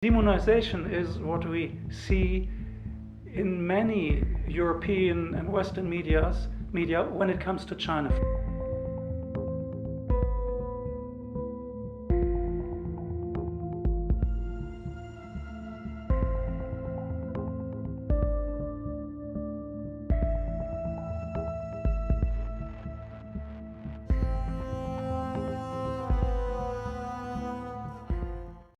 Demonization is what we see in many European and Western media when it comes to China.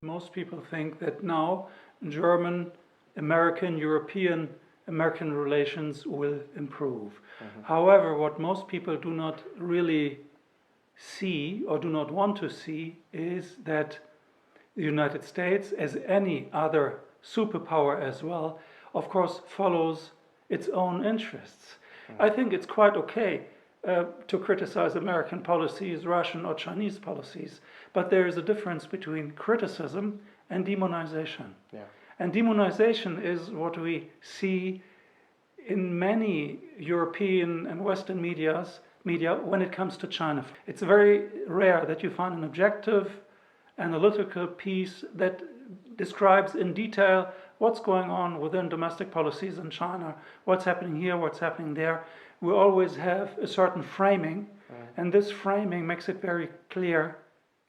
Most people think that now German, American, European, American relations will improve. However, what most people do not really see or do not want to see is that the United States, as any other superpower as well, of course follows its own interests. I think it's quite okay to criticize American policies, Russian or Chinese policies, but there is a difference between criticism and demonization. Yeah. And demonization is what we see in many European and Western media when it comes to China. It's very rare that you find an objective, analytical piece that describes in detail what's going on within domestic policies in China, what's happening here, what's happening there. We always have a certain framing, and this framing makes it very clear.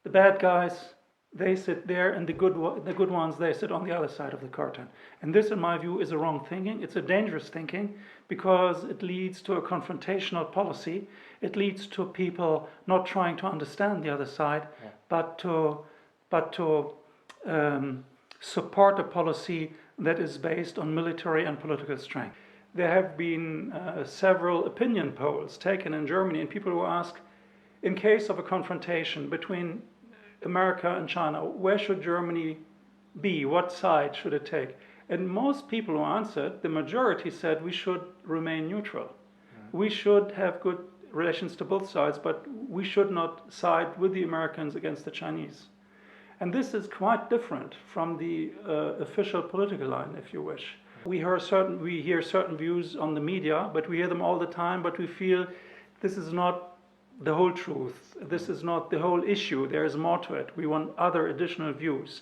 The bad guys, they sit there, and the good ones, they sit on the other side of the curtain. And this, in my view, is a wrong thinking. It's a dangerous thinking because it leads to a confrontational policy. It leads to people not trying to understand the other side, but to support a policy that is based on military and political strength. There have been several opinion polls taken in Germany, and people who ask, in case of a confrontation between America and China, where should Germany be? What side should it take? And most people who answered, the majority said we should remain neutral. We should have good relations to both sides, but we should not side with the Americans against the Chinese. And this is quite different from the official political line, if you wish. We hear certain views on the media, but we hear them all the time, but we feel this is not the whole truth. This is not the whole issue. There is more to it. We want other additional views.